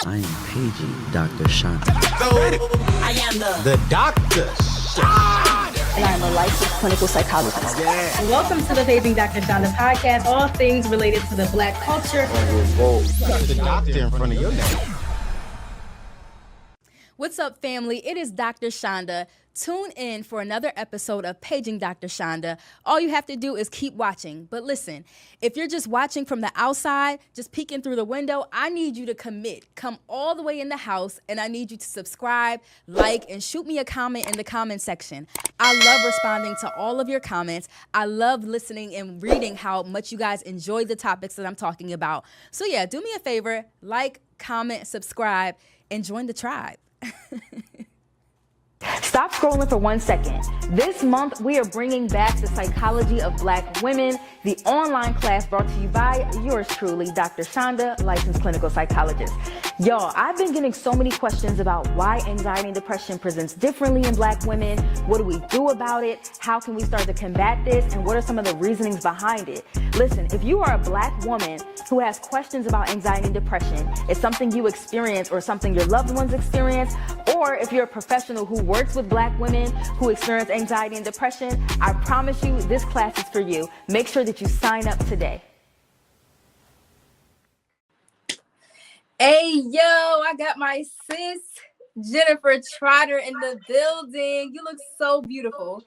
I am paging Dr. Chanda. I am the Dr. Chanda. And I'm a licensed clinical psychologist. Yeah. Welcome to the Paging Dr. Chanda podcast, all things related to the Black culture. Revolt. The doctor in front of your name. What's up, family? It is Dr. Chanda. Tune in for another episode of Paging Dr. Chanda. All you have to do is keep watching. But listen, if you're just watching from the outside, just peeking through the window, I need you to commit. Come all the way in the house, and I need you to subscribe, like, and shoot me a comment in the comment section. I love responding to all of your comments. I love listening and reading how much you guys enjoy the topics that I'm talking about. So yeah, do me a favor, like, comment, subscribe, and join the tribe. Stop scrolling for 1 second. This month, we are bringing back the Psychology of Black Women, the online class brought to you by yours truly, Dr. Chanda, licensed clinical psychologist. Y'all, I've been getting so many questions about why anxiety and depression presents differently in Black women. What do we do about it? How can we start to combat this? And what are some of the reasonings behind it? Listen, if you are a Black woman who has questions about anxiety and depression, it's something you experience or something your loved ones experience, or if you're a professional who works with Black women who experience anxiety and depression, I promise you this class is for you. Make sure that you sign up today. Hey, yo, I got my sis, Jennifer Trotter, in the building. You look so beautiful.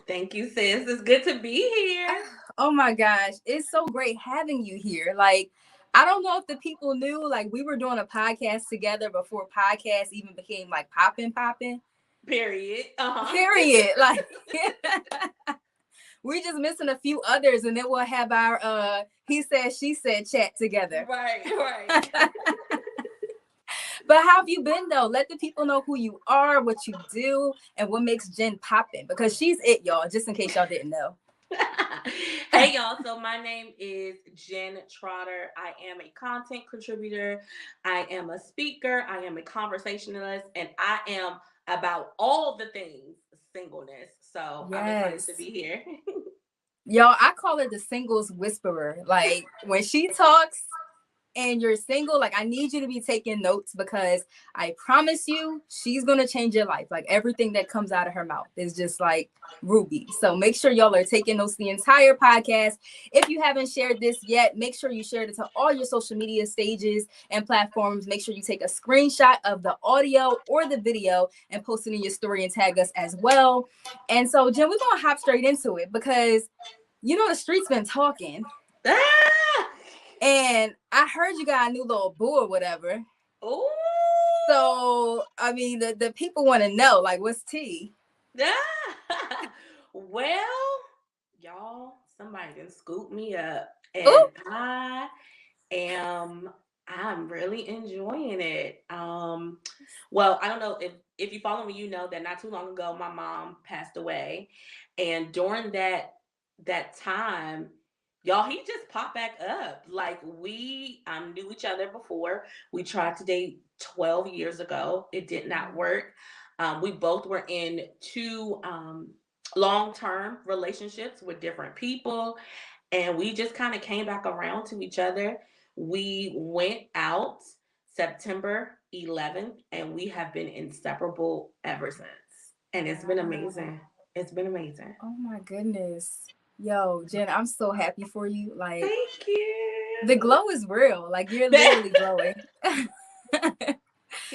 Thank you, sis. It's good to be here. Oh my gosh, it's so great having you here. Like, I don't know if the people knew, like, we were doing a podcast together before podcasts even became like popping. Period. Period. Like, we're just missing a few others, and then we'll have our he said, she said chat together. Right. But how have you been, though? Let the people know who you are, what you do, and what makes Jenn poppin', because she's it, y'all, just in case y'all didn't know. Hey, y'all. So my name is Jenn Trotter. I am a content contributor. I am a speaker. I am a conversationalist, and I am about all the things singleness. So I'm excited to be here. Y'all, I call her the singles whisperer. Like, when she talks and you're single, like, I need you to be taking notes, because I promise you, she's going to change your life. Like, everything that comes out of her mouth is just like ruby. So make sure y'all are taking notes the entire podcast. If you haven't shared this yet, make sure you share it to all your social media stages and platforms. Make sure you take a screenshot of the audio or the video and post it in your story and tag us as well. And so, Jenn, we're going to hop straight into it, because, you know, the streets been talking. And I heard you got a new little boo or whatever. Ooh. So, I mean, the people want to know, like, what's tea? Well, y'all, somebody done scooped me up, and Ooh. I'm really enjoying it. Well, I don't know if you follow me, you know that not too long ago, my mom passed away. And during that time, y'all, he just popped back up. Like, we knew each other before. We tried to date 12 years ago. It did not work. We both were in two long-term relationships with different people, and we just kind of came back around to each other. We went out September 11th, and we have been inseparable ever since. And it's been amazing. It's been amazing. Oh my goodness. Yo, Jenn, I'm so happy for you. Like, thank you. The glow is real. Like, you're literally glowing.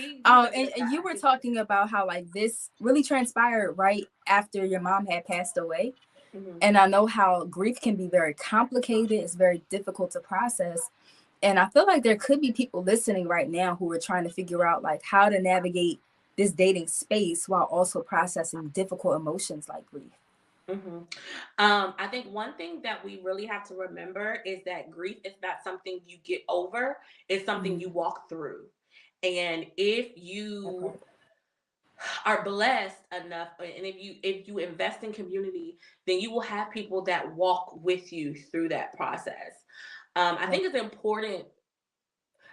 And you were talking about how, like, this really transpired right after your mom had passed away. Mm-hmm. And I know how grief can be very complicated. It's very difficult to process. And I feel like there could be people listening right now who are trying to figure out, like, how to navigate this dating space while also processing difficult emotions like grief. Mm-hmm. I think one thing that we really have to remember is that grief is not something you get over. It's something you walk through. And if you are blessed enough, and if you invest in community, then you will have people that walk with you through that process. I think it's important.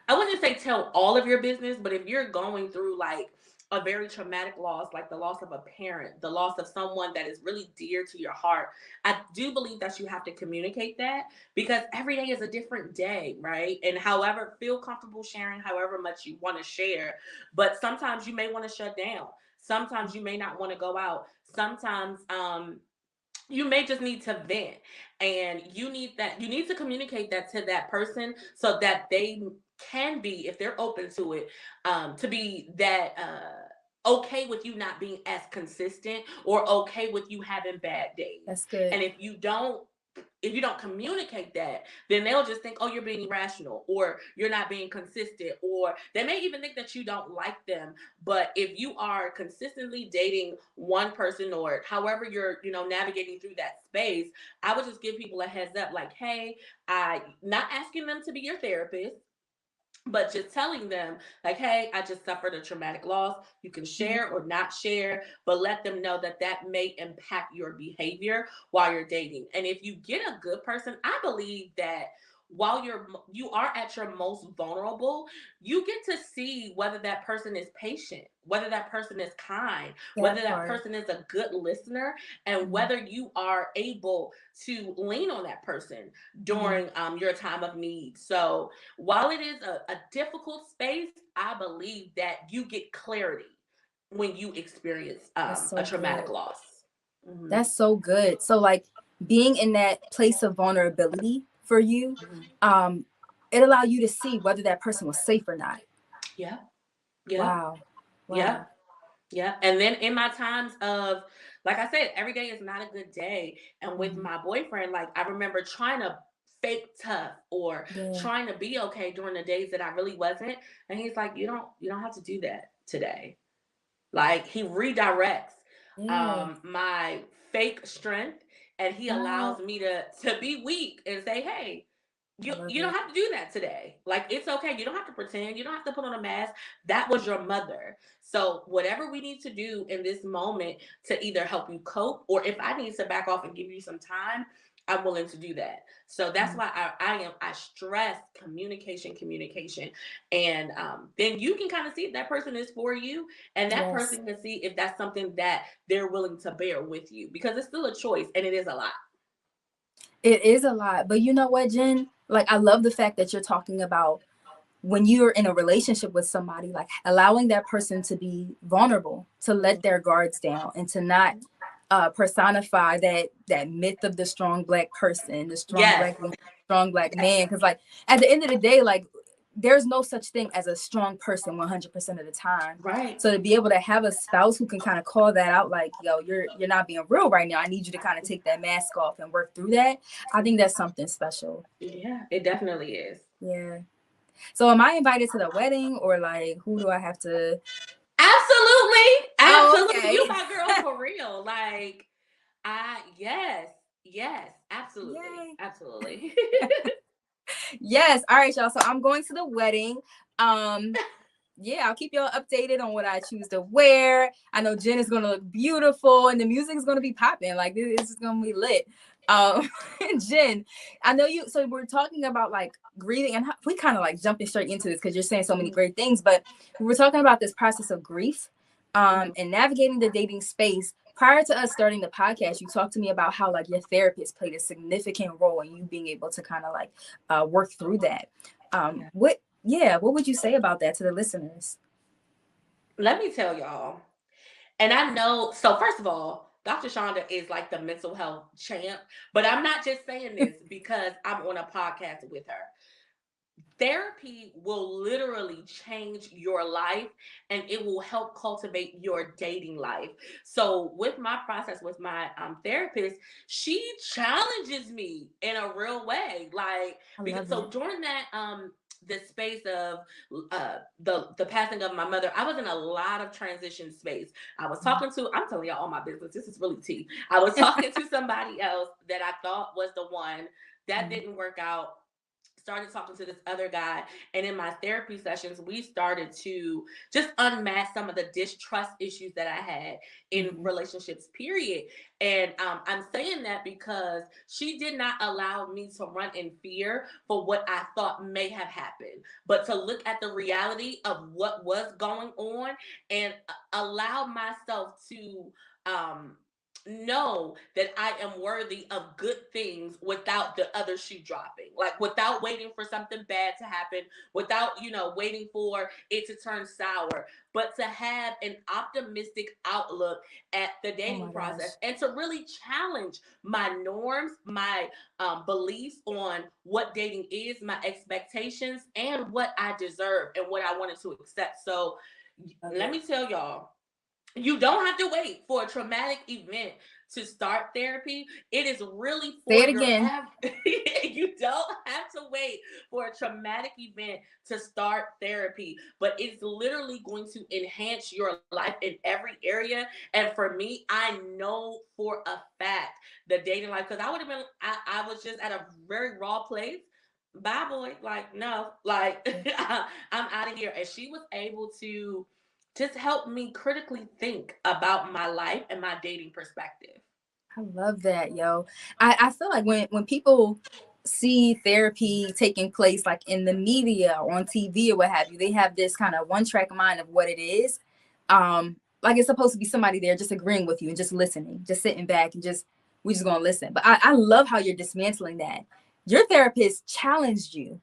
I wouldn't say tell all of your business, but if you're going through like a very traumatic loss, like the loss of a parent, the loss of someone that is really dear to your heart, I do believe that you have to communicate that, because every day is a different day, right? And however, feel comfortable sharing however much you want to share. But sometimes you may want to shut down. Sometimes you may not want to go out. Sometimes you may just need to vent, and you need to communicate that to that person so that they can be, if they're open to it, to be that okay with you not being as consistent, or okay with you having bad days. That's good. And if you don't communicate that, then they'll just think, oh, you're being irrational, or you're not being consistent, or they may even think that you don't like them. But if you are consistently dating one person, or however you're, navigating through that space, I would just give people a heads up, like, hey, I not asking them to be your therapist, but just telling them, like, hey, I just suffered a traumatic loss. You can share or not share, but let them know that that may impact your behavior while you're dating. And if you get a good person, I believe that while you are at your most vulnerable, you get to see whether that person is patient, whether that person is kind, whether that person is a good listener, and whether you are able to lean on that person during your time of need. So while it is a difficult space, I believe that you get clarity when you experience a traumatic loss. Mm-hmm. That's so good. So like being in that place of vulnerability for you, it allowed you to see whether that person was safe or not. Yeah. Wow. Yeah. And then in my times of, like I said, every day is not a good day. And with my boyfriend, like I remember trying to fake tough or trying to be okay during the days that I really wasn't. And he's like, you don't have to do that today. Like he redirects my fake strength, and he allows me to be weak and say, hey, you don't have to do that today. Like, it's okay. You don't have to pretend. You don't have to put on a mask. That was your mother. So whatever we need to do in this moment to either help you cope, or if I need to back off and give you some time, I'm willing to do that. So that's why I stress communication. And then you can kind of see if that person is for you, and that person can see if that's something that they're willing to bear with you, because it's still a choice, and it is a lot. It is a lot. But you know what, Jen? Like, I love the fact that you're talking about when you're in a relationship with somebody, like allowing that person to be vulnerable, to let their guards down, and to not personify that myth of the strong black person, the strong black man. Because like at the end of the day, like there's no such thing as a strong person 100% of the time. Right. So to be able to have a spouse who can kind of call that out, like, yo, you're not being real right now. I need you to kind of take that mask off and work through that. I think that's something special. Yeah, it definitely is. Yeah. So am I invited to the wedding, or like who do I have to? Absolutely. Oh, okay. You my girl for real. Like, yes, absolutely. Yay. Absolutely. Yes. All right, y'all. So I'm going to the wedding. Yeah, I'll keep y'all updated on what I choose to wear. I know Jenn is gonna look beautiful, and the music is gonna be popping. Like, this is gonna be lit. Jenn, I know you. So we're talking about like grieving, and we kind of like jumping straight into this because you're saying so many great things. But we were talking about this process of grief, and navigating the dating space. Prior to us starting the podcast, you talked to me about how like your therapist played a significant role in you being able to kind of like work through that. What would you say about that to the listeners? Let me tell y'all. And I know, so first of all, Dr. Chanda is like the mental health champ, but I'm not just saying this because I'm on a podcast with her. Therapy will literally change your life, and it will help cultivate your dating life. So with my process with my therapist, she challenges me in a real way. Like, because so during that the space of the passing of my mother, I was in a lot of transition space. I was talking to, I'm telling y'all all my business, this is really tea. I was talking to somebody else that I thought was the one. That didn't work out. started talking to this other guy, and in my therapy sessions we started to just unmask some of the distrust issues that I had in relationships, period. And I'm saying that because she did not allow me to run in fear for what I thought may have happened, but to look at the reality of what was going on and allow myself to know that I am worthy of good things without the other shoe dropping, like without waiting for something bad to happen, without, waiting for it to turn sour, but to have an optimistic outlook at the dating process and to really challenge my norms, my beliefs on what dating is, my expectations, and what I deserve and what I wanted to accept. So let me tell y'all, you don't have to wait for a traumatic event to start therapy. It is really for Say it again. You don't have to wait for a traumatic event to start therapy, but it's literally going to enhance your life in every area. And for me, I know for a fact the dating life, because I would have been, I was just at a very raw place. Bye, boy. Like, no, like, I'm out of here. And she was able to just help me critically think about my life and my dating perspective. I love that, yo. I feel like when people see therapy taking place like in the media or on TV or what have you, they have this kind of one track mind of what it is. Like it's supposed to be somebody there just agreeing with you and just listening, just sitting back and we just gonna listen. But I love how you're dismantling that. Your therapist challenged you.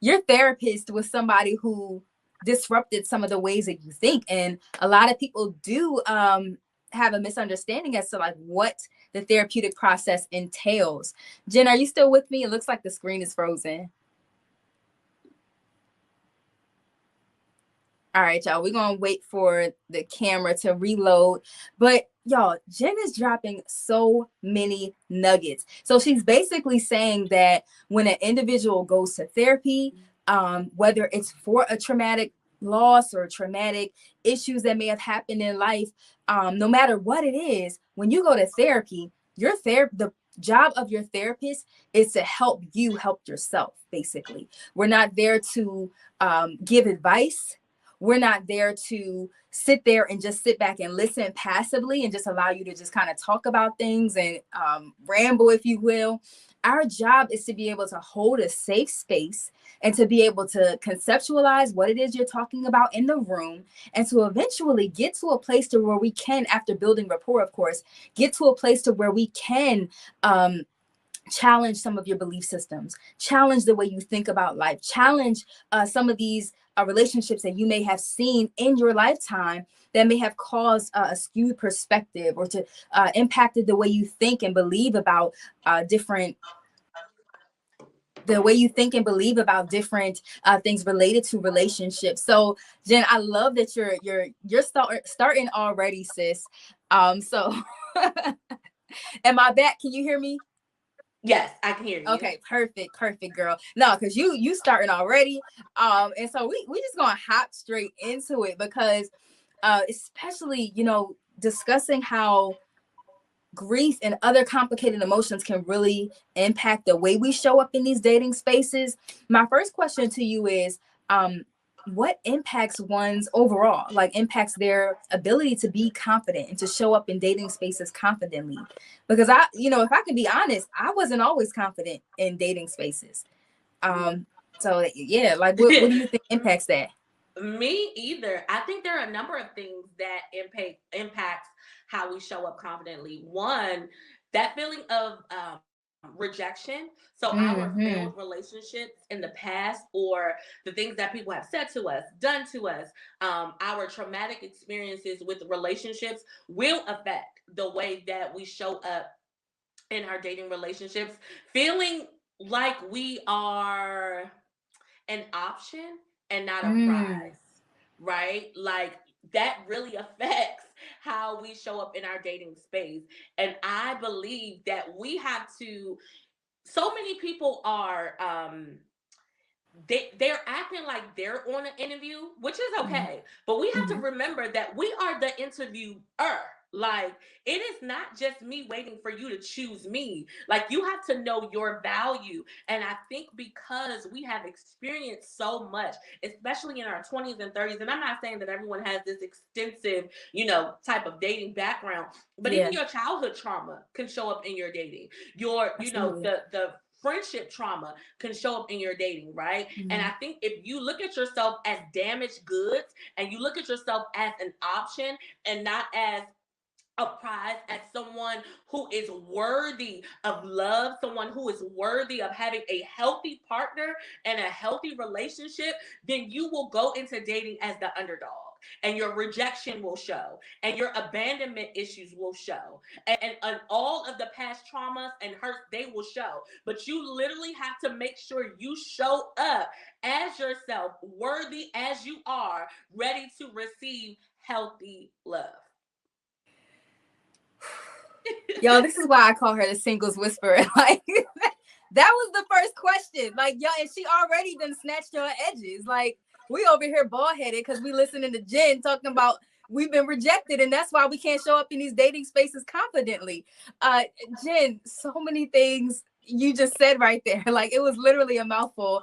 Your therapist was somebody who disrupted some of the ways that you think. And a lot of people do have a misunderstanding as to like what the therapeutic process entails. Jenn, are you still with me? It looks like the screen is frozen. All right, y'all, we're going to wait for the camera to reload. But y'all, Jenn is dropping so many nuggets. So she's basically saying that when an individual goes to therapy, whether it's for a traumatic loss or traumatic issues that may have happened in life, no matter what it is, when you go to therapy, the job of your therapist is to help you help yourself, basically. We're not there to give advice. We're not there to sit there and just sit back and listen passively and just allow you to just kind of talk about things and ramble, if you will. Our job is to be able to hold a safe space and to be able to conceptualize what it is you're talking about in the room, and to eventually get to a place to where we can, after building rapport, of course, get to a place to where we can challenge some of your belief systems, challenge the way you think about life, challenge some of these relationships that you may have seen in your lifetime that may have caused a skewed perspective or to impacted the way you think and believe about different things related to relationships. So Jenn, I love that you're starting already, sis. So am I back? Can you hear me? Yes, I can hear you. Okay, perfect, girl. No, because you starting already. And so we just gonna hop straight into it because especially, discussing how grief and other complicated emotions can really impact the way we show up in these dating spaces. My first question to you is, what impacts one's overall, impacts their ability to be confident and to show up in dating spaces confidently? Because if I can be honest, I wasn't always confident in dating spaces. So yeah, what do you think impacts that? Me either. I think there are a number of things that impacts how we show up confidently. One, that feeling of rejection. So our failed relationships in the past, or the things that people have said to us, done to us, our traumatic experiences with relationships will affect the way that we show up in our dating relationships. Feeling like we are an option and not a prize, right? Like that really affects how we show up in our dating space. And I believe that we have to, so many people are they're acting like they're on an interview, which is okay, but we have to remember that we are the interviewer. Like, it is not just me waiting for you to choose me. Like, you have to know your value. And I think because we have experienced so much, especially in our 20s and 30s, and I'm not saying that everyone has this extensive, type of dating background, but even your childhood trauma can show up in your dating. Your, the friendship trauma can show up in your dating, right? Mm-hmm. And I think if you look at yourself as damaged goods and you look at yourself as an option and not as a prize, as someone who is worthy of love, someone who is worthy of having a healthy partner and a healthy relationship, then you will go into dating as the underdog. And your rejection will show, and your abandonment issues will show, and all of the past traumas and hurts, they will show. But you literally have to make sure you show up as yourself, worthy as you are, ready to receive healthy love. Yo, this is why I call her the singles whisperer. Like, that was the first question. Like, yo, and she already done snatched your edges. Like, we over here bald-headed because we listening to Jenn talking about we've been rejected, and that's why we can't show up in these dating spaces confidently. Jenn, so many things you just said right there. Like, it was literally a mouthful.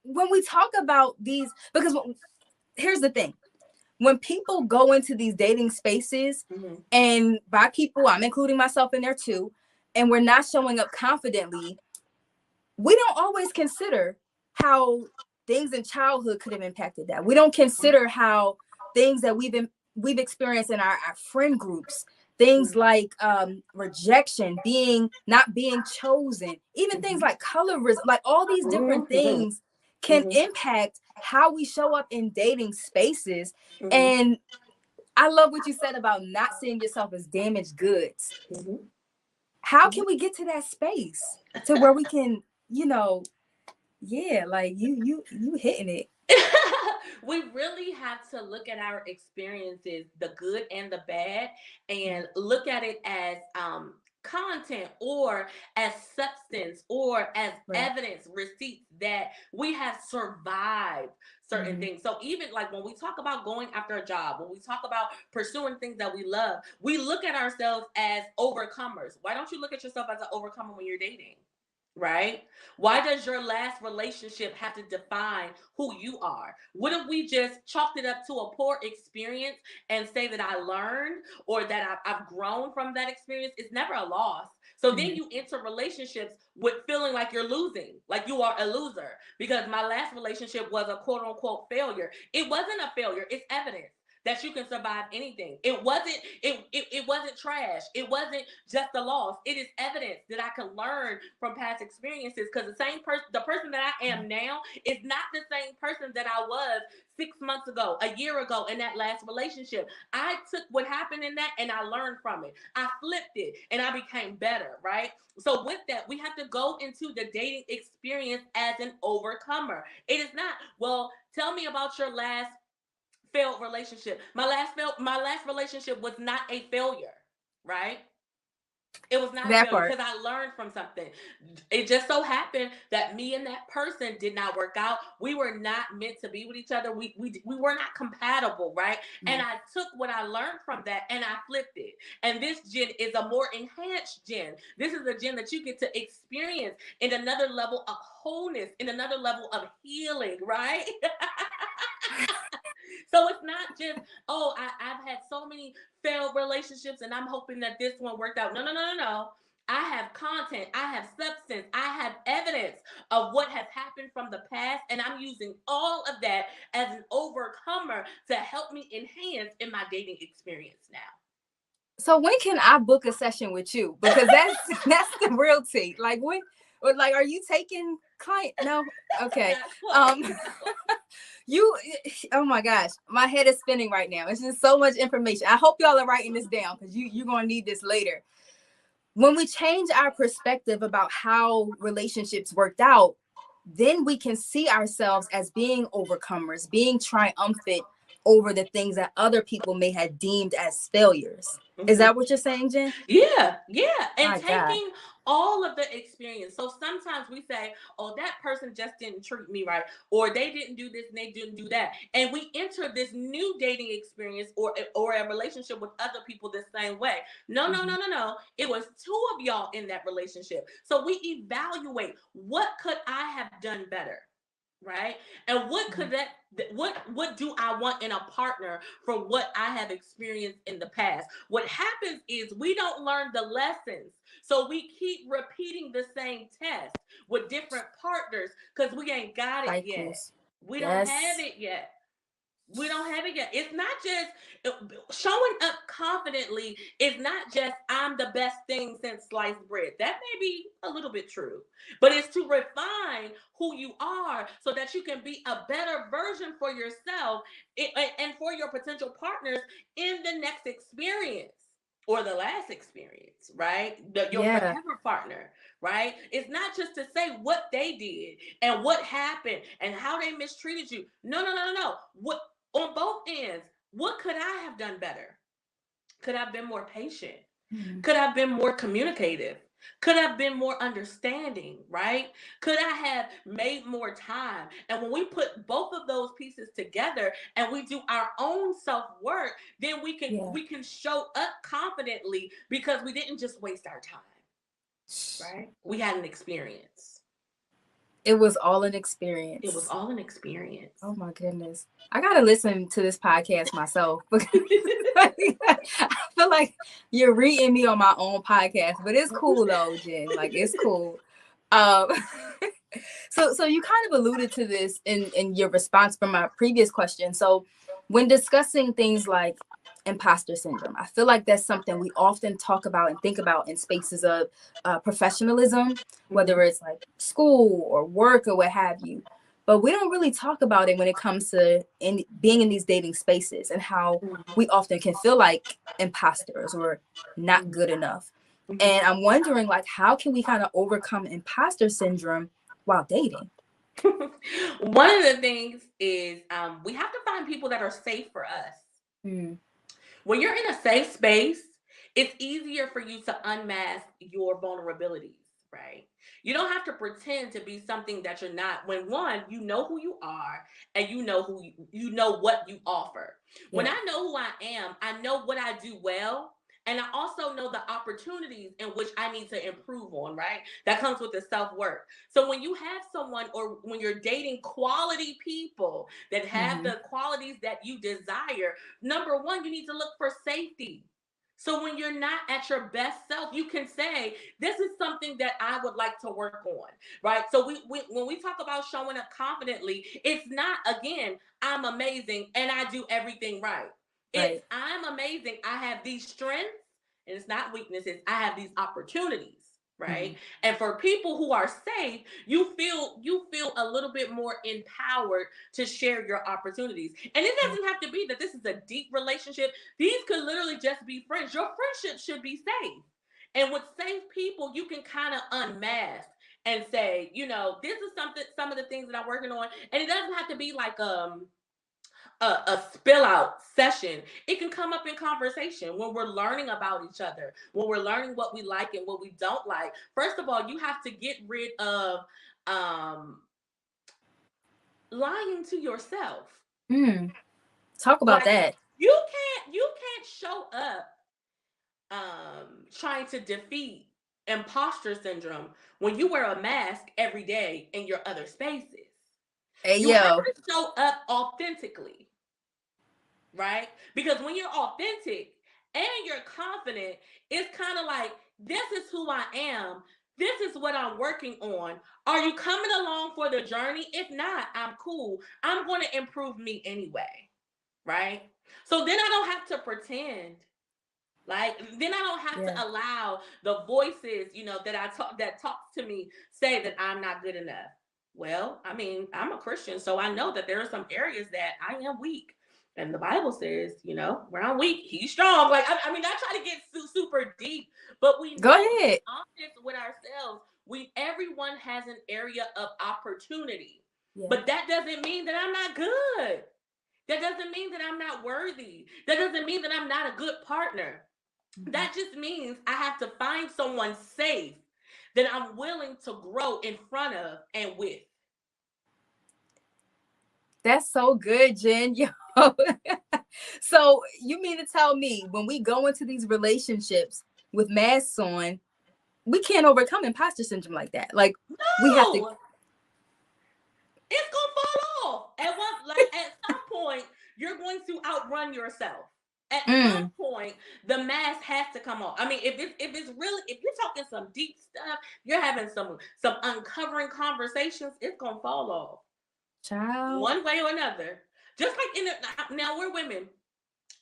When we talk about these, because here's the thing. When people go into these dating spaces, mm-hmm. and by people, I'm including myself in there too, and we're not showing up confidently, we don't always consider how things in childhood could have impacted that. We don't consider how things that we've experienced in our friend groups, things like rejection, not being chosen, even things like colorism, like all these different things can impact how we show up in dating spaces. And I love what you said about not seeing yourself as damaged goods. How can we get to that space to where we can, like you hitting it. We really have to look at our experiences, the good and the bad, and look at it as content or as substance or as evidence, receipts that we have survived certain things. So even like when we talk about going after a job, when we talk about pursuing things that we love, we look at ourselves as overcomers. Why don't you look at yourself as an overcomer when you're dating? Right? Why does your last relationship have to define who you are? What if we just chalked it up to a poor experience and say that I learned or that I've grown from that experience? It's never a loss. So then you enter relationships with feeling like you're losing, like you are a loser, because my last relationship was a quote unquote failure. It wasn't a failure. It's evidence that you can survive anything. It wasn't trash. It wasn't just a loss. It is evidence that I can learn from past experiences, because the person that I am now is not the same person that I was 6 months ago, a year ago in that last relationship. I took what happened in that and I learned from it. I flipped it and I became better, right? So with that, we have to go into the dating experience as an overcomer. It is not, well, tell me about your last failed relationship. My last relationship was not a failure, right? It was not a failure because I learned from something. It just so happened that me and that person did not work out. We were not meant to be with each other. We were not compatible, right? And I took what I learned from that and I flipped it. And this Jenn is a more enhanced Jenn. This is a Jenn that you get to experience in another level of wholeness, in another level of healing, right? So it's not just, I've had so many failed relationships and I'm hoping that this one worked out. No. I have content, I have substance, I have evidence of what has happened from the past, and I'm using all of that as an overcomer to help me enhance in my dating experience now. So when can I book a session with you? Because that's the real tea. Like when, or like, are you taking client? No? Okay. Oh my gosh, my head is spinning right now. It's just so much information. I hope y'all are writing this down because you're going to need this later. When we change our perspective about how relationships worked out, then we can see ourselves as being overcomers, being triumphant over the things that other people may have deemed as failures. Is that what you're saying, Jenn? Yeah. And taking all of the experience. So sometimes we say, oh, that person just didn't treat me right, or they didn't do this and they didn't do that. And we enter this new dating experience or a relationship with other people the same way. No. It was two of y'all in that relationship. So we evaluate, what could I have done better? Right? And what could what do I want in a partner from what I have experienced in the past? What happens is we don't learn the lessons. So we keep repeating the same test with different partners because we ain't got it yet. We don't have it yet. We don't have it yet. It's not just showing up confidently. It's not just I'm the best thing since sliced bread. That may be a little bit true, but it's to refine who you are so that you can be a better version for yourself and for your potential partners in the next experience or the last experience, right? Your forever partner, right? It's not just to say what they did and what happened and how they mistreated you. No. What on both ends, what could I have done better? Could I have been more patient? Mm-hmm. Could I have been more communicative? Could I have been more understanding, right? Could I have made more time? And when we put both of those pieces together and we do our own self-work, then we can show up confidently because we didn't just waste our time, right? We had an experience. It was all an experience. It was all an experience. Oh my goodness. I gotta listen to this podcast myself because I feel like you're reading me on my own podcast, but it's cool though, Jen. Like it's cool. So you kind of alluded to this in your response from my previous question. So when discussing things like imposter syndrome, I feel like that's something we often talk about and think about in spaces of professionalism, whether it's like school or work or what have you. But we don't really talk about it when it comes to being in these dating spaces and how we often can feel like imposters or not good enough. And I'm wondering, like, how can we kind of overcome imposter syndrome while dating? One of the things is we have to find people that are safe for us. When you're in a safe space, it's easier for you to unmask your vulnerabilities, right? You don't have to pretend to be something that you're not. When one, you know who you are and you know what you offer. Yeah. When I know who I am, I know what I do well. And I also know the opportunities in which I need to improve on, right? That comes with the self-work. So when you have someone or when you're dating quality people that have the qualities that you desire, number one, you need to look for safety. So when you're not at your best self, you can say, this is something that I would like to work on, right? So when we talk about showing up confidently, it's not, again, I'm amazing and I do everything right. It's I'm amazing. I have these strengths, and it's not weaknesses. I have these opportunities, right? And for people who are safe, you feel a little bit more empowered to share your opportunities. And it doesn't have to be that this is a deep relationship. These could literally just be friends. Your friendship should be safe. And with safe people, you can kind of unmask and say, this is some of the things that I'm working on. And it doesn't have to be like a spill out session. It can come up in conversation when we're learning about each other, when we're learning what we like and what we don't like. First of all, you have to get rid of lying to yourself. Talk about that. You can't show up trying to defeat imposter syndrome when you wear a mask every day in your other spaces. You have to show up authentically, right? Because when you're authentic and you're confident, it's kind of like, this is who I am. This is what I'm working on. Are you coming along for the journey? If not, I'm cool. I'm going to improve me anyway, right? So then I don't have to pretend. Then I don't have to allow the voices, that talks to me say that I'm not good enough. Well, I mean, I'm a Christian, so I know that there are some areas that I am weak. And the Bible says, where I'm weak, he's strong. I try to get super deep, but we go ahead. Honest with ourselves. Everyone has an area of opportunity, but that doesn't mean that I'm not good. That doesn't mean that I'm not worthy. That doesn't mean that I'm not a good partner. That just means I have to find someone safe that I'm willing to grow in front of and with. That's so good, Jen. Yo. So you mean to tell me when we go into these relationships with masks on, we can't overcome imposter syndrome like that? Like, we have to. It's gonna fall off at some point. You're going to outrun yourself. At some point, the mask has to come off. I mean, if you're talking some deep stuff, you're having some uncovering conversations, it's gonna fall off. Child. One way or another. Just like now we're women.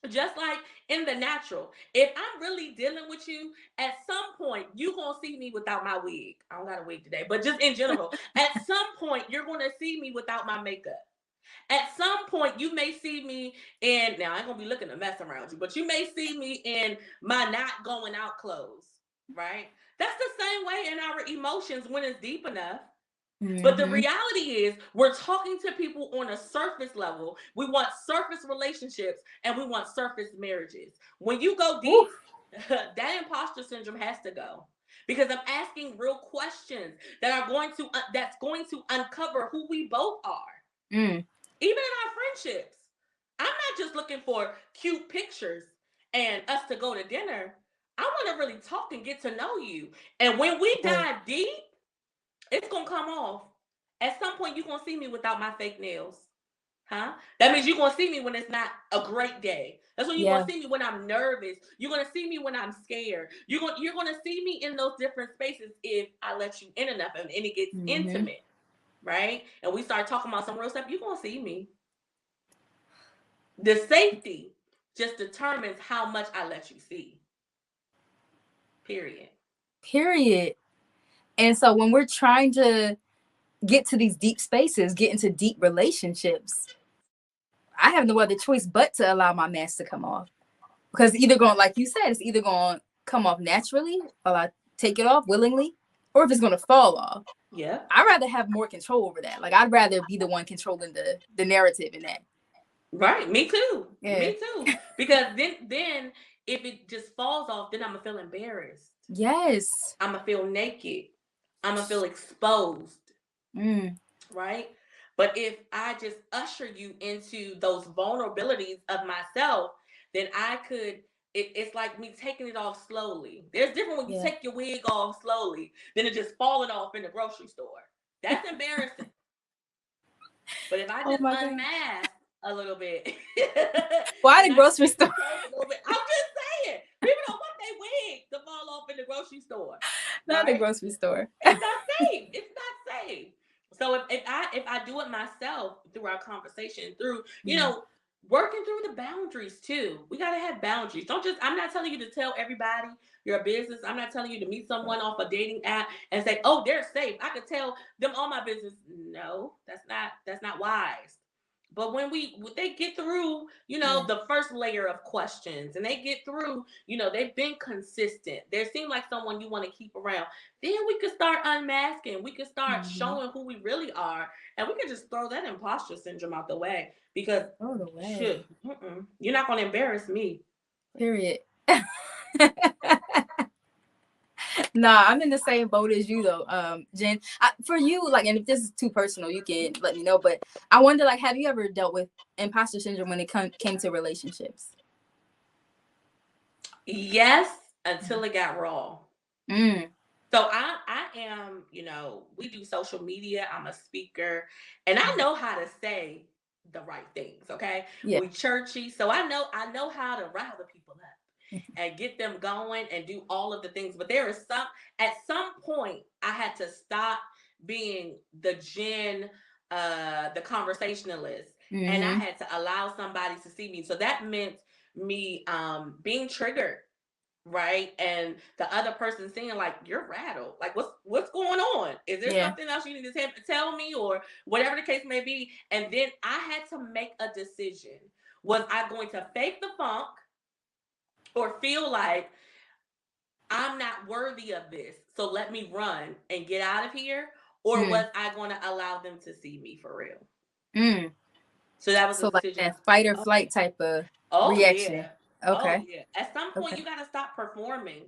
Just like in the natural, if I'm really dealing with you, at some point you're gonna see me without my wig. I don't got a wig today, but just in general, at some point you're gonna see me without my makeup. At some point you may see me in, now I ain't gonna be looking to mess around you, but you may see me in my not going out clothes, right? That's the same way in our emotions when it's deep enough. But the reality is, we're talking to people on a surface level. We want surface relationships and we want surface marriages. When you go deep, that imposter syndrome has to go, because I'm asking real questions that's going to uncover who we both are. Even in our friendships, I'm not just looking for cute pictures and us to go to dinner. I want to really talk and get to know you. And when we dive deep, it's going to come off. At some point, you're going to see me without my fake nails. Huh? That means you're going to see me when it's not a great day. That's when you're going to see me when I'm nervous. You're going to see me when I'm scared. You're going to see me in those different spaces if I let you in enough and it gets intimate. Right? And we start talking about some real stuff. You're going to see me. The safety just determines how much I let you see. Period. And so when we're trying to get to these deep spaces, get into deep relationships, I have no other choice but to allow my mask to come off. Because either going, like you said, it's either going to come off naturally, or I take it off willingly, or if it's going to fall off. Yeah. I'd rather have more control over that. Like, I'd rather be the one controlling the narrative in that. Right. Me too. Yeah. Me too. Because then if it just falls off, then I'm going to feel embarrassed. Yes. I'm going to feel naked. I'm going to feel exposed. Right? But if I just usher you into those vulnerabilities of myself, then I could, it's like me taking it off slowly. There's different when you take your wig off slowly than it just falling off in the grocery store. That's embarrassing. But if I just unmask a little bit. Why the grocery store? I'm just saying. People don't want their wig to fall off in the grocery store. Not the grocery store. It's not safe. It's not safe. So if I do it myself through our conversation, through, working through the boundaries too. We got to have boundaries. I'm not telling you to tell everybody your business. I'm not telling you to meet someone off a dating app and say, oh, they're safe. I could tell them all my business. No, that's not wise. But when they get through, the first layer of questions, and they get through, they've been consistent. They seem like someone you want to keep around. Then we could start unmasking. We could start showing who we really are. And we could just throw that imposter syndrome out the way. Because, you're not going to embarrass me. Period. Nah, I'm in the same boat as you though, Jen. For you, like, and if this is too personal, you can let me know. But I wonder, like, have you ever dealt with imposter syndrome when it came to relationships? Yes, until it got raw. So I am, we do social media. I'm a speaker, and I know how to say the right things. Okay, we churchy, so I know how to rile the people up and get them going and do all of the things. But at some point I had to stop being the Jen, the conversationalist, and I had to allow somebody to see me. So that meant me being triggered, right? And the other person saying, like, you're rattled. Like, what's going on? Is there something else you need to tell me, or whatever the case may be? And then I had to make a decision. Was I going to fake the funk or feel like I'm not worthy of this, so let me run and get out of here? Or was I going to allow them to see me for real? So that was a decision. Like that fight or flight type of reaction. Yeah. Okay. Oh, yeah. At some point, you got to stop performing.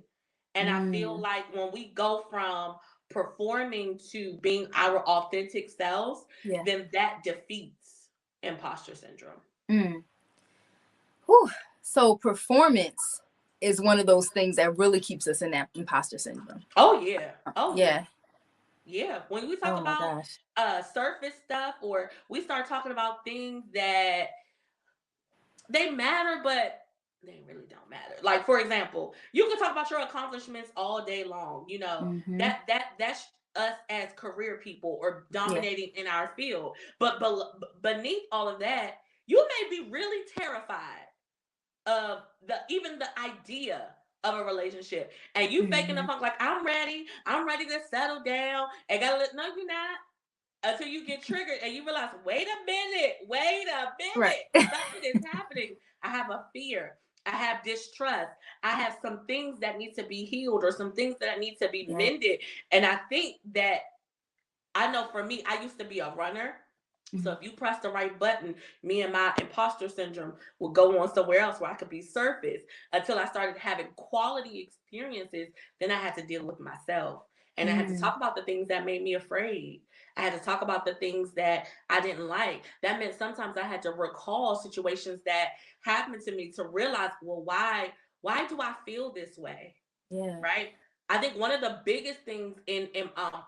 And I feel like when we go from performing to being our authentic selves, Yeah. then that defeats imposter syndrome. Mm. Whew. So performance is one of those things that really keeps us in that imposter syndrome. Oh yeah. Oh Yeah. yeah. When we talk Oh my about gosh. surface stuff, or we start talking about things that they matter, but they really don't matter. Like, for example, you can talk about your accomplishments all day long. You know, Mm-hmm. that's us as career people or Yeah. dominating in our field. But beneath all of that, you may be really terrified of the idea of a relationship, and you faking the Mm-hmm. funk like I'm ready to settle down. And gotta no, you're not, until you get triggered and you realize, wait a minute, Right. something is happening. I have a fear. I have distrust. I have some things that need to be healed, or some things that need to be Yeah. mended. And I think that, I know for me, I used to be a runner. So if you press the right button, me and my imposter syndrome would go on somewhere else where I could be surface, until I started having quality experiences. Then I had to deal with myself. And I had to talk about the things that made me afraid. I had to talk about the things that I didn't like. That meant sometimes I had to recall situations that happened to me to realize, well, why do I feel this way? Yeah. Right? I think one of the biggest things in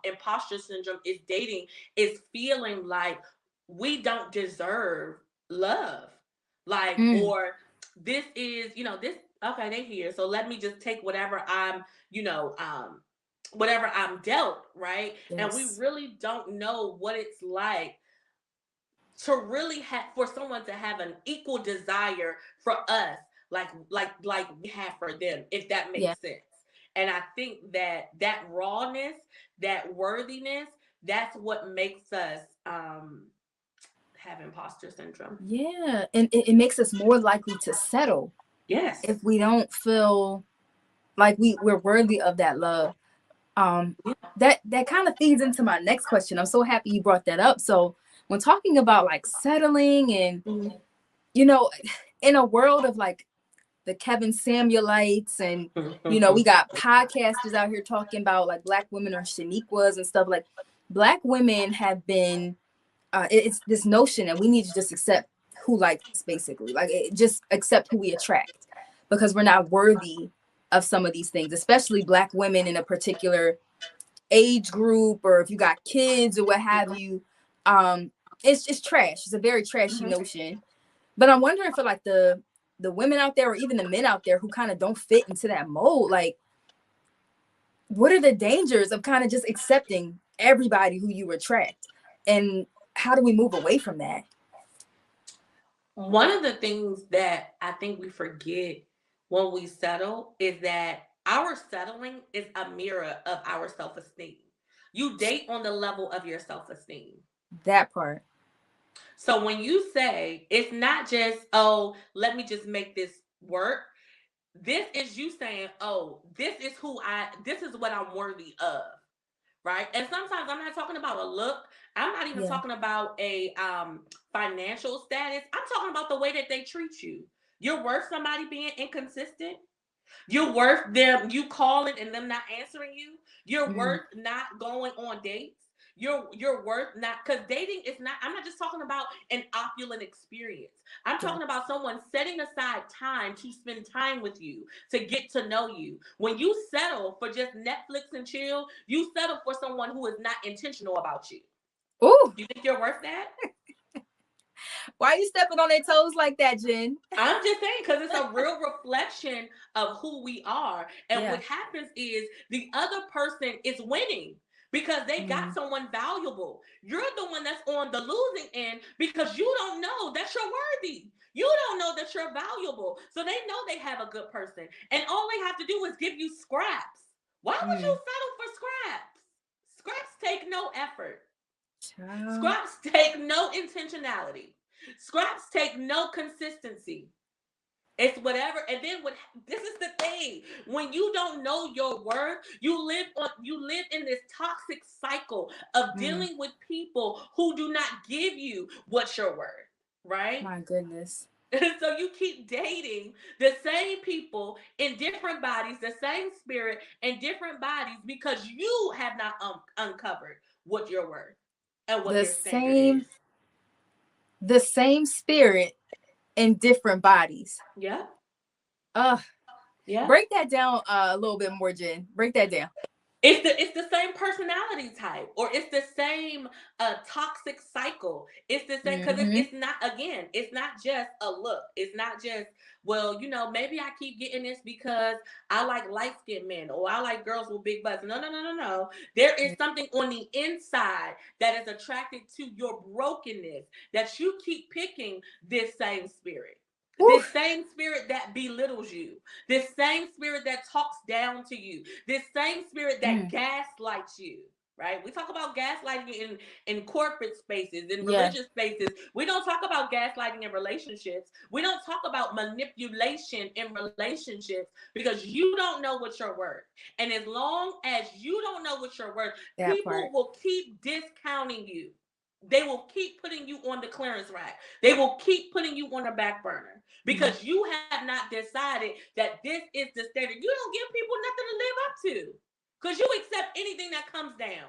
imposter syndrome is dating, is feeling like we don't deserve love. Like, or this is, this, okay, they here. So let me just take whatever I'm, whatever I'm dealt, right? And we Yes. really don't know what it's like to really have, for someone to have an equal desire for us, like we have for them, if that Yeah. makes sense. And I think that rawness, that worthiness, that's what makes us have imposter syndrome. Yeah. And it makes us more likely to settle Yes. if we don't feel like we're worthy of that love. That kind of feeds into my next question. I'm so happy you brought that up. So when talking about like settling and in a world of like the Kevin Samuelites, and we got podcasters out here talking about like Black women are Shaniquas and stuff. Like, Black women have been it's this notion that we need to just accept who likes us, basically. Like, just accept who we attract, because we're not worthy of some of these things, especially Black women in a particular age group, or if you got kids or what have you. It's trash. It's a very trashy notion. But I'm wondering for like the women out there, or even the men out there who kind of don't fit into that mold, like, what are the dangers of kind of just accepting everybody who you attract, and how do we move away from that? One of the things that I think we forget when we settle is that our settling is a mirror of our self-esteem. You date on the level of your self-esteem. That part. So when you say, it's not just, oh, let me just make this work. This is you saying, oh, this is what I'm worthy of. Right? And sometimes I'm not talking about a look. I'm not even talking about a financial status. I'm talking about the way that they treat you. You're worth somebody being inconsistent. You're worth them, you calling and them not answering you. You're worth not going on dates. You're worth not, because dating is not, I'm not just talking about an opulent experience. I'm talking about someone setting aside time to spend time with you, to get to know you. When you settle for just Netflix and chill, you settle for someone who is not intentional about you. Ooh, You think you're worth that? why are you stepping on their toes like that, Jen? I'm just saying, because it's a real reflection of who we are. And what happens is the other person is winning because they got someone valuable. You're the one that's on the losing end because you don't know that you're worthy. You don't know that you're valuable. So they know they have a good person. And all they have to do is give you scraps. Why would you settle for scraps? Scraps take no effort. Scraps take no intentionality. Scraps take no consistency. It's whatever. And then this is the thing. When you don't know your worth, you live in this toxic cycle of dealing with people who do not give you what you're worth. Right? My goodness. So you keep dating the same people in different bodies, the same spirit in different bodies, because you have not uncovered what you're worth and what The your standard is. the same spirit in different bodies. Yeah. Uh, Yeah. break that down a little bit more, Jen. Break that down. It's the same personality type, or it's the same toxic cycle. It's the same, because it's not, again, it's not just a look. It's not just, well, maybe I keep getting this because I like light-skinned men, or I like girls with big butts. No. There is something on the inside that is attracted to your brokenness, that you keep picking this same spirit. This same spirit that belittles you, this same spirit that talks down to you, this same spirit that gaslights you, right? We talk about gaslighting in corporate spaces, in religious spaces. We don't talk about gaslighting in relationships. We don't talk about manipulation in relationships, because you don't know what you're worth. And as long as you don't know what you're worth, people will keep discounting you. They will keep putting you on the clearance rack. They will keep putting you on the back burner, because you have not decided that this is the standard. You don't give people nothing to live up to, because you accept anything that comes down.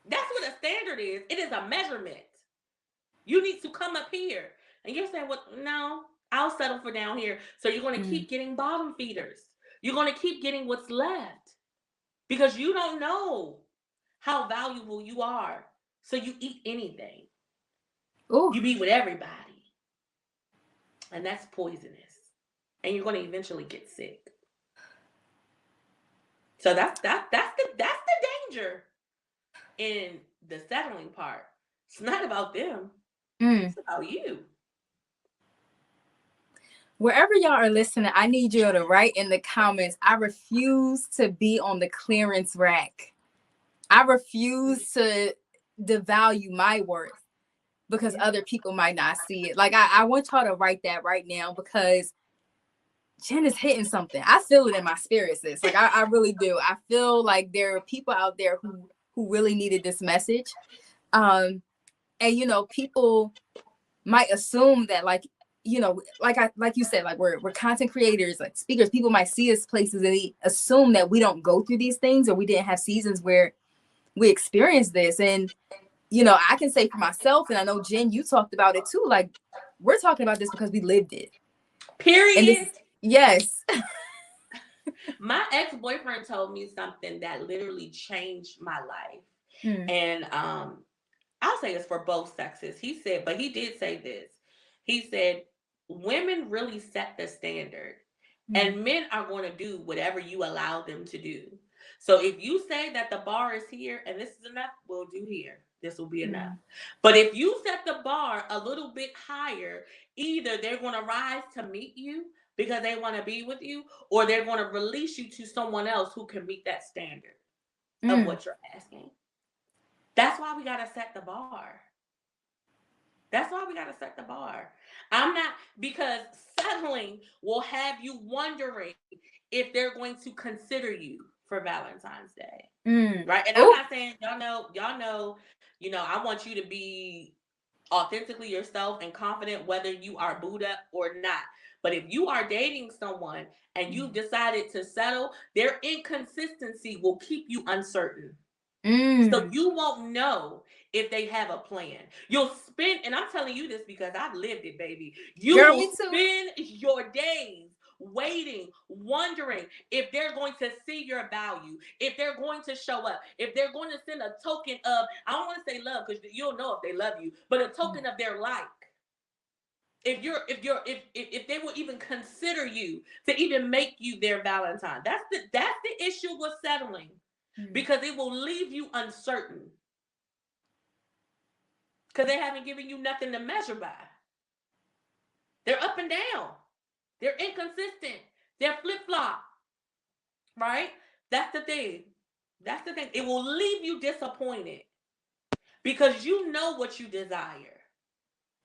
That's what a standard is. It is a measurement. You need to come up here. And you're saying, well, no, I'll settle for down here. So you're going to keep getting bottom feeders. You're going to keep getting what's left, because you don't know how valuable you are. So you eat anything. You be with everybody. And that's poisonous. And you're going to eventually get sick. So that's the danger in the settling part. It's not about them. It's about you. Wherever y'all are listening, I need you to write in the comments, I refuse to be on the clearance rack. I refuse to devalue my worth because other people might not see it. Like, I want y'all to write that right now, because Jenn is hitting something. I feel it in my spirit, sis. Like, I really do. I feel like there are people out there who really needed this message. And, people might assume that, like you said, like we're content creators, like speakers. People might see us places and they assume that we don't go through these things, or we didn't have seasons where we experienced this. And, I can say for myself, and I know, Jenn, you talked about it too. Like, we're talking about this because we lived it. Period. Yes. My ex-boyfriend told me something that literally changed my life. And I'll say it's for both sexes. He did say this. He said, women really set the standard, and men are going to do whatever you allow them to do. So if you say that the bar is here and this is enough, we'll do here. This will be enough. But if you set the bar a little bit higher, either they're going to rise to meet you because they want to be with you, or they're going to release you to someone else who can meet that standard of what you're asking. That's why we got to set the bar. That's why we got to set the bar. Because settling will have you wondering if they're going to consider you for Valentine's Day. Right? And I'm not saying, y'all know, I want you to be authentically yourself and confident whether you are booed up or not. But if you are dating someone and you've decided to settle, their inconsistency will keep you uncertain. So you won't know if they have a plan. You'll spend, and I'm telling you this because I've lived it, baby. You will spend your days waiting, wondering if they're going to see your value, if they're going to show up, if they're going to send a token of, I don't want to say love because you'll know if they love you, but a token of their like. If they will even consider you to even make you their Valentine. That's the issue with settling. Because it will leave you uncertain. Because they haven't given you nothing to measure by. They're up and down. They're inconsistent. They're flip-flop. Right? That's the thing. It will leave you disappointed. Because you know what you desire.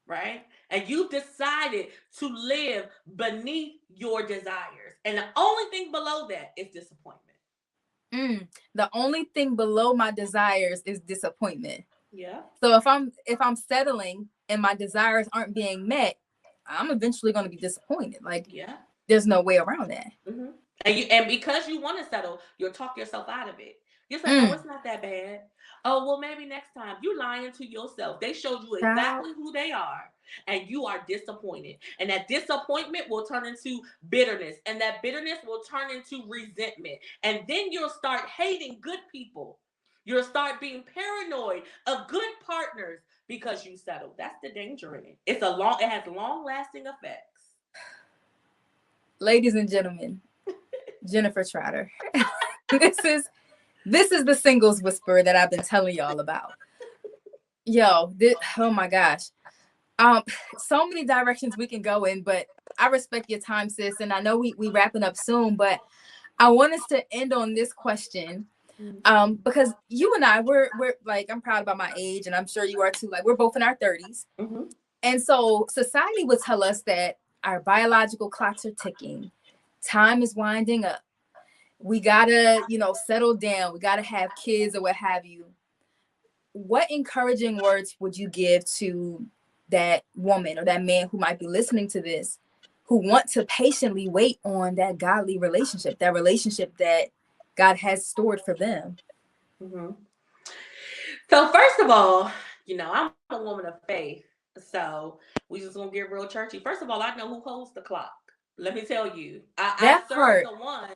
Right? And you've decided to live beneath your desires. And the only thing below that is disappointment. The only thing below my desires is disappointment. Yeah. So if I'm settling and my desires aren't being met, I'm eventually going to be disappointed. Like, Yeah. there's no way around that. Mm-hmm. And because you want to settle, you'll talk yourself out of it. You say, "Oh, it's not that bad. Oh, well, maybe next time." You lying to yourself. They showed you exactly who they are, and you are disappointed. And that disappointment will turn into bitterness, and that bitterness will turn into resentment. And then you'll start hating good people. You'll start being paranoid of good partners because you settled. That's the danger in it. It has long-lasting effects. Ladies and gentlemen, Jennifer Trotter. This is the singles whisperer that I've been telling y'all about. Yo, oh my gosh. So many directions we can go in, but I respect your time, sis. And I know we wrapping up soon, but I want us to end on this question. Because you and I, we're like, I'm proud about my age, and I'm sure you are too. Like, we're both in our 30s. Mm-hmm. And so society would tell us that our biological clocks are ticking. Time is winding up. We gotta, settle down. We gotta have kids or what have you. What encouraging words would you give to that woman or that man who might be listening to this, who want to patiently wait on that godly relationship, that relationship that God has stored for them? Mm-hmm. So first of all, I'm a woman of faith. So we just gonna get real churchy. First of all, I know who holds the clock. Let me tell you, I serve the one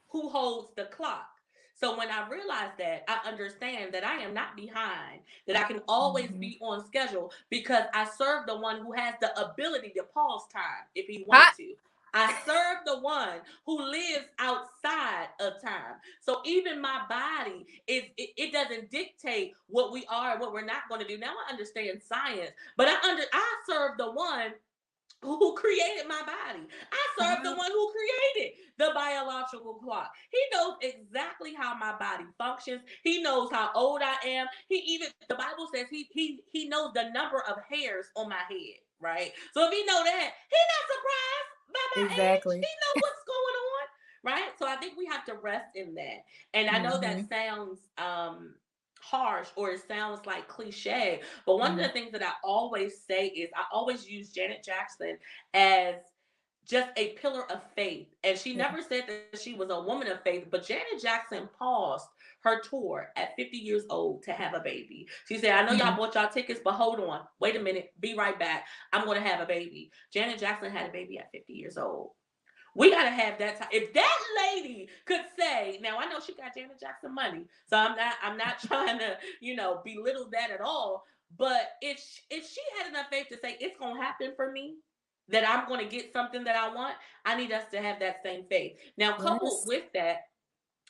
who holds the clock. So when I realize that, I understand that I am not behind, that I can always be on schedule because I serve the one who has the ability to pause time if he wants to. I serve the one who lives outside of time. So even my body, it doesn't dictate what we are and what we're not going to do. Now I understand science, but I serve the one who created my body. I serve the one who created the biological clock. He knows exactly how my body functions. He knows how old I am. The Bible says he knows the number of hairs on my head, right? So if he know that, he's not surprised by my age. He knows what's going on, right? So I think we have to rest in that. And I know that sounds harsh or it sounds like cliche, but one of the things that I always say is I always use Janet Jackson as just a pillar of faith. And she never said that she was a woman of faith, but Janet Jackson paused her tour at 50 years old to have a baby. She said, "I know y'all bought y'all tickets, but hold on, wait a minute, be right back. I'm going to have a baby." Janet Jackson had a baby at 50 years old. We gotta have that time. If that lady could say, now I know she got Janet Jackson money, so I'm not trying to, belittle that at all. But if she had enough faith to say it's gonna happen for me, that I'm gonna get something that I want, I need us to have that same faith. Now, coupled with that,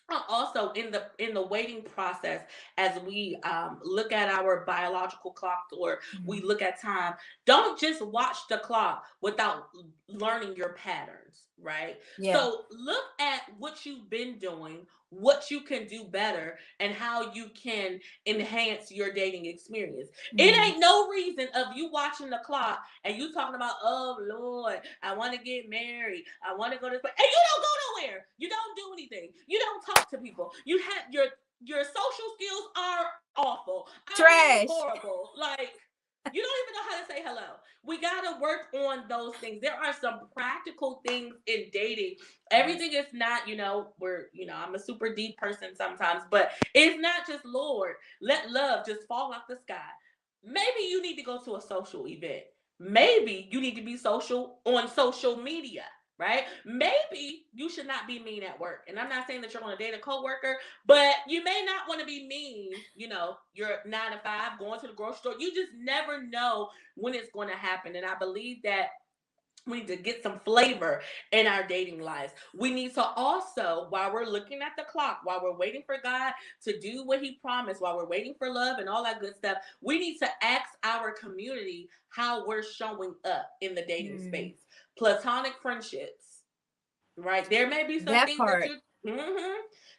also in the waiting process, as we look at our biological clock or we look at time, don't just watch the clock without learning your patterns, right? So look at what you've been doing, what you can do better, and how you can enhance your dating experience. It ain't no reason of you watching the clock and you talking about, "Oh Lord, I want to get married, I want to go to this place," and you don't go nowhere. You don't do anything. You don't talk to people. You have your social skills are awful. Trash. Horrible. Like, you don't even know how to say hello. We gotta work on those things. There are some practical things in dating. Everything is not, I'm a super deep person sometimes, but it's not just, Lord, let love just fall off the sky. Maybe you need to go to a social event. Maybe you need to be social on social media, right? Maybe you should not be mean at work. And I'm not saying that you're going to date a coworker, but you may not want to be mean. You're 9 to 5 going to the grocery store. You just never know when it's going to happen. And I believe that we need to get some flavor in our dating lives. We need to also, while we're looking at the clock, while we're waiting for God to do what he promised, while we're waiting for love and all that good stuff, we need to ask our community how we're showing up in the dating space. Platonic friendships, right? There may be some things that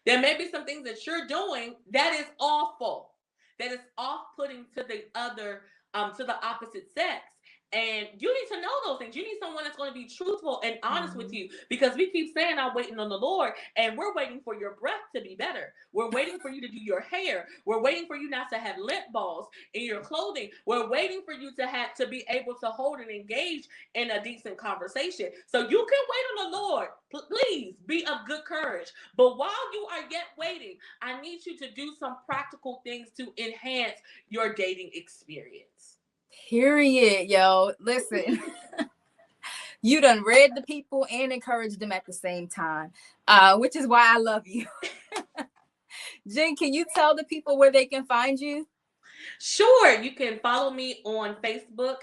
there may be some things that you're doing that is awful, that is off-putting to the other, to the opposite sex. And you need to know those things. You need someone that's going to be truthful and honest with you, because we keep saying I'm waiting on the Lord, and we're waiting for your breath to be better. We're waiting for you to do your hair. We're waiting for you not to have lint balls in your clothing. We're waiting for you to be able to hold and engage in a decent conversation. So you can wait on the Lord. Please be of good courage. But while you are yet waiting, I need you to do some practical things to enhance your dating experience. Period, yo. Listen, you done read the people and encouraged them at the same time, which is why I love you. Jenn, can you tell the people where they can find you? Sure. You can follow me on Facebook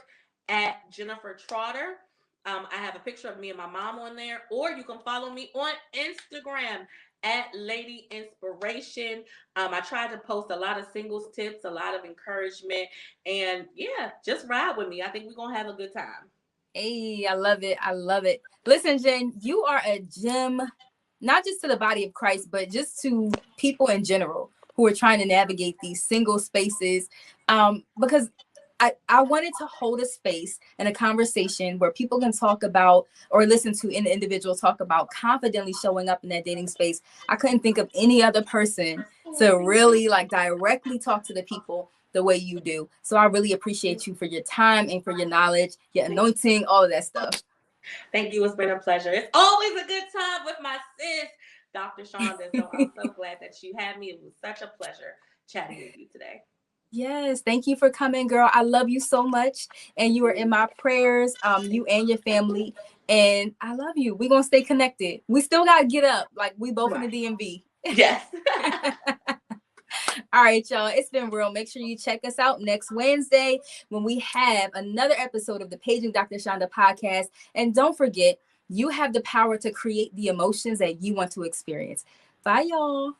at Jennifer Trotter. I have a picture of me and my mom on there. Or you can follow me on Instagram at Lady Inspiration. I try to post a lot of singles tips, a lot of encouragement, and yeah, just ride with me. I think we're gonna have a good time. Hey, I love it. I love it. Listen, Jenn, you are a gem, not just to the body of Christ, but just to people in general who are trying to navigate these single spaces. Because I wanted to hold a space and a conversation where people can talk about or listen to an individual talk about confidently showing up in that dating space. I couldn't think of any other person to really like directly talk to the people the way you do. So I really appreciate you for your time and for your knowledge, your anointing, all of that stuff. Thank you. It's been a pleasure. It's always a good time with my sis, Dr. Chanda. So I'm so glad that you had me. It was such a pleasure chatting with you today. Yes, thank you for coming, girl. I love you so much, and you are in my prayers, you and your family, and I love you. We're gonna stay connected. We still gotta get up, like we both in the DMV. Yes. All right, y'all. It's been real. Make sure you check us out next Wednesday when we have another episode of the Paging Dr. Chanda podcast. And don't forget, you have the power to create the emotions that you want to experience. Bye, y'all.